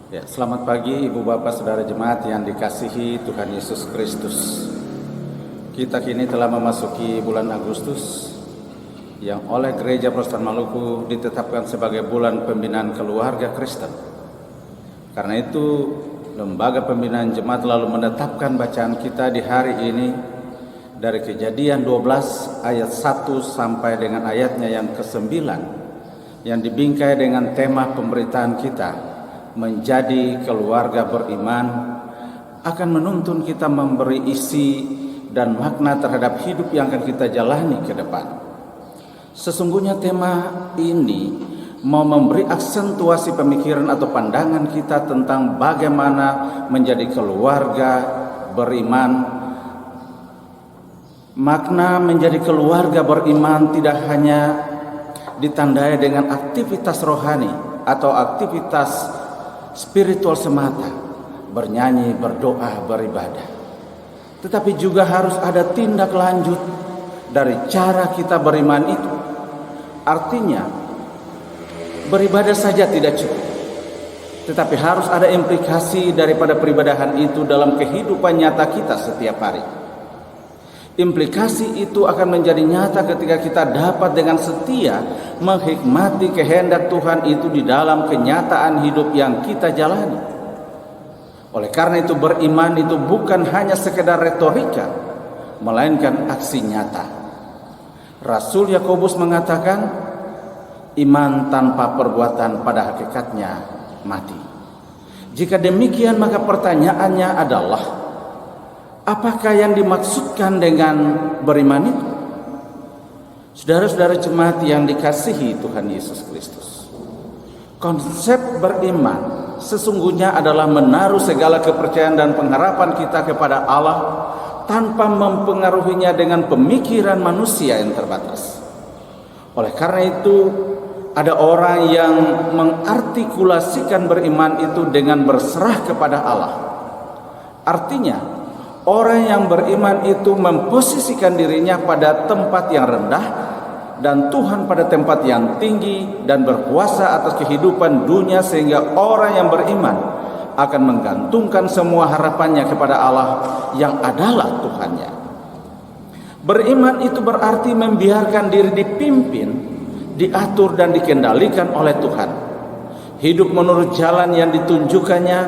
Ya, selamat pagi Ibu Bapak Saudara Jemaat yang dikasihi Tuhan Yesus Kristus. Kita kini telah memasuki bulan Agustus yang oleh Gereja Protestan Maluku ditetapkan sebagai bulan pembinaan keluarga Kristen. Karena itu, Lembaga Pembinaan Jemaat lalu menetapkan bacaan kita di hari ini dari Kejadian 12 ayat 1 sampai dengan ayatnya yang ke-9 yang dibingkai dengan tema pemberitaan kita, menjadi keluarga beriman, akan menuntun kita memberi isi dan makna terhadap hidup yang akan kita jalani ke depan. Sesungguhnya tema ini mau memberi aksentuasi pemikiran atau pandangan kita tentang bagaimana menjadi keluarga beriman. Makna menjadi keluarga beriman tidak hanya ditandai dengan aktivitas rohani atau aktivitas spiritual semata, bernyanyi, berdoa, beribadah, tetapi juga harus ada tindak lanjut dari cara kita beriman itu. Artinya, beribadah saja tidak cukup, tetapi harus ada implikasi daripada peribadahan itu dalam kehidupan nyata kita setiap hari. Implikasi itu akan menjadi nyata ketika kita dapat dengan setia menghikmati kehendak Tuhan itu di dalam kenyataan hidup yang kita jalani. Oleh karena itu, beriman itu bukan hanya sekedar retorika, melainkan aksi nyata. Rasul Yakobus mengatakan, iman tanpa perbuatan pada hakikatnya mati. Jika demikian, maka pertanyaannya adalah, apakah yang dimaksudkan dengan beriman itu? Saudara-saudara jemaat yang dikasihi Tuhan Yesus Kristus, konsep beriman sesungguhnya adalah menaruh segala kepercayaan dan pengharapan kita kepada Allah tanpa mempengaruhinya dengan pemikiran manusia yang terbatas. Oleh karena itu, ada orang yang mengartikulasikan beriman itu dengan berserah kepada Allah. Artinya, orang yang beriman itu memposisikan dirinya pada tempat yang rendah dan Tuhan pada tempat yang tinggi, dan berkuasa atas kehidupan dunia, sehingga orang yang beriman akan menggantungkan semua harapannya kepada Allah yang adalah Tuhannya. Beriman itu berarti membiarkan diri dipimpin, diatur dan dikendalikan oleh Tuhan. Hidup menurut jalan yang ditunjukkannya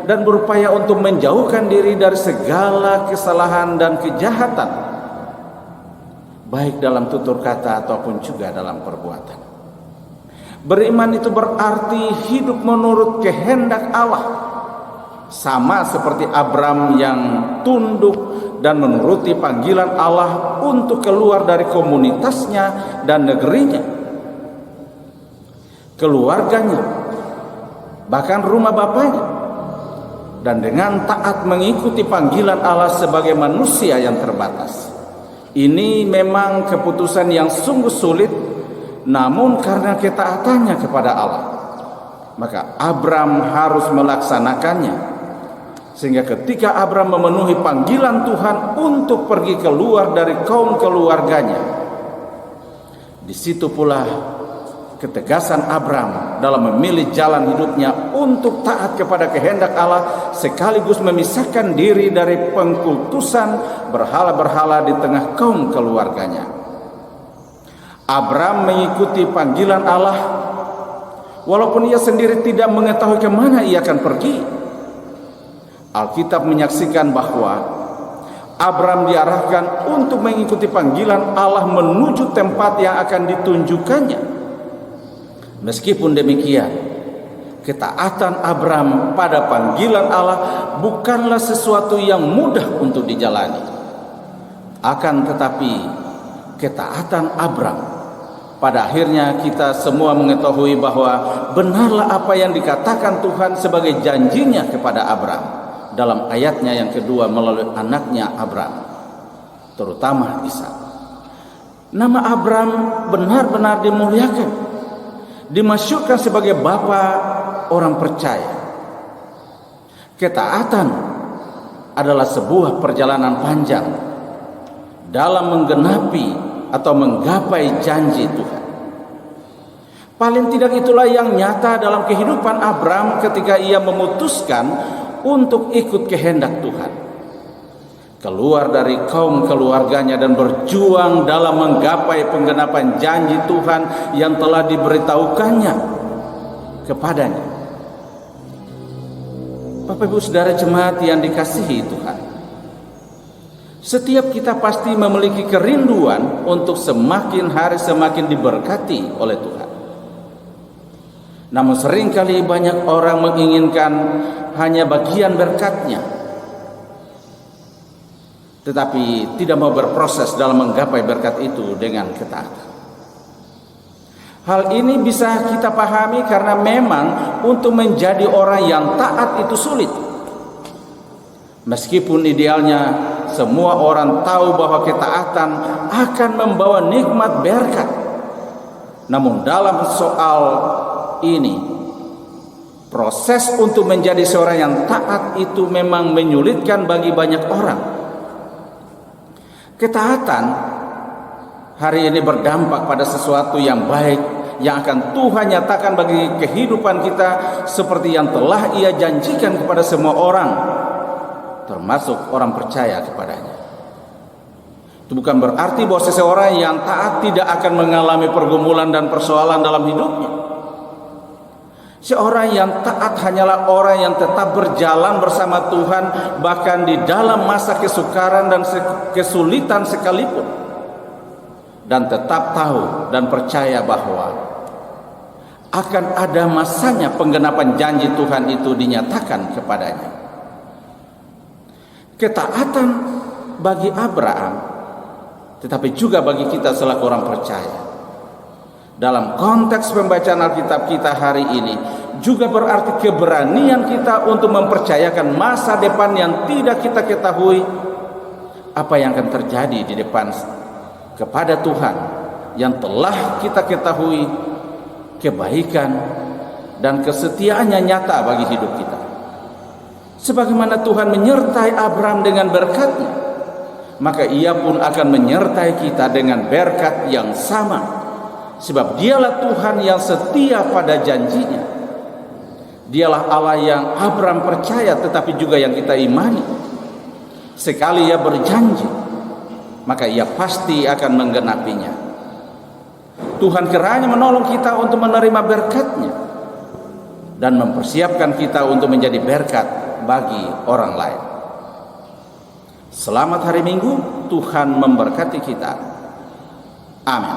dan berupaya untuk menjauhkan diri dari segala kesalahan dan kejahatan, baik dalam tutur kata ataupun juga dalam perbuatan. Beriman itu berarti hidup menurut kehendak Allah, sama seperti Abram yang tunduk dan menuruti panggilan Allah untuk keluar dari komunitasnya dan negerinya, keluarganya, bahkan rumah bapaknya, dan dengan taat mengikuti panggilan Allah sebagai manusia yang terbatas. Ini memang keputusan yang sungguh sulit, namun karena ketaatannya kepada Allah, maka Abram harus melaksanakannya. Sehingga ketika Abram memenuhi panggilan Tuhan untuk pergi keluar dari kaum keluarganya, di situ pula ketegasan Abram dalam memilih jalan hidupnya untuk taat kepada kehendak Allah, sekaligus memisahkan diri dari pengkultusan berhala-berhala di tengah kaum keluarganya. Abram mengikuti panggilan Allah walaupun ia sendiri tidak mengetahui kemana ia akan pergi. Alkitab menyaksikan bahwa Abram diarahkan untuk mengikuti panggilan Allah menuju tempat yang akan ditunjukkannya. Meskipun demikian, ketaatan Abram pada panggilan Allah bukanlah sesuatu yang mudah untuk dijalani. Akan tetapi, ketaatan Abram, pada akhirnya kita semua mengetahui bahwa benarlah apa yang dikatakan Tuhan sebagai janjinya kepada Abram dalam ayatnya yang kedua melalui anaknya Abram, terutama Ishak. Nama Abram benar-benar dimuliakan, dimasyurkan sebagai bapa orang percaya. Ketaatan adalah sebuah perjalanan panjang dalam menggenapi atau menggapai janji Tuhan. Paling tidak itulah yang nyata dalam kehidupan Abram ketika ia memutuskan untuk ikut kehendak Tuhan. Keluar dari kaum keluarganya dan berjuang dalam menggapai penggenapan janji Tuhan yang telah diberitahukannya kepadanya. Bapak Ibu Saudara jemaat yang dikasihi Tuhan, setiap kita pasti memiliki kerinduan untuk semakin hari semakin diberkati oleh Tuhan. Namun seringkali banyak orang menginginkan hanya bagian berkatnya, tetapi tidak mau berproses dalam menggapai berkat itu dengan ketaatan. Hal ini bisa kita pahami karena memang untuk menjadi orang yang taat itu sulit. Meskipun idealnya semua orang tahu bahwa ketaatan akan membawa nikmat berkat, namun dalam soal ini, proses untuk menjadi seorang yang taat itu memang menyulitkan bagi banyak orang. Ketaatan hari ini berdampak pada sesuatu yang baik yang akan Tuhan nyatakan bagi kehidupan kita seperti yang telah Ia janjikan kepada semua orang, termasuk orang percaya kepadanya. Itu bukan berarti bahwa seseorang yang taat tidak akan mengalami pergumulan dan persoalan dalam hidupnya. Seorang yang taat hanyalah orang yang tetap berjalan bersama Tuhan bahkan di dalam masa kesukaran dan kesulitan sekalipun, dan tetap tahu dan percaya bahwa akan ada masanya penggenapan janji Tuhan itu dinyatakan kepadanya. Ketaatan bagi Abraham, tetapi juga bagi kita selaku orang percaya, dalam konteks pembacaan Alkitab kita hari ini juga berarti keberanian kita untuk mempercayakan masa depan yang tidak kita ketahui apa yang akan terjadi di depan kepada Tuhan yang telah kita ketahui kebaikan dan kesetiaannya nyata bagi hidup kita. Sebagaimana Tuhan menyertai Abraham dengan berkat-Nya, maka Ia pun akan menyertai kita dengan berkat yang sama. Sebab Dialah Tuhan yang setia pada janji-Nya. Dialah Allah yang Abraham percaya tetapi juga yang kita imani. Sekali Ia berjanji, maka Ia pasti akan menggenapinya. Tuhan kiranya menolong kita untuk menerima berkat-Nya dan mempersiapkan kita untuk menjadi berkat bagi orang lain. Selamat hari Minggu, Tuhan memberkati kita. Amin.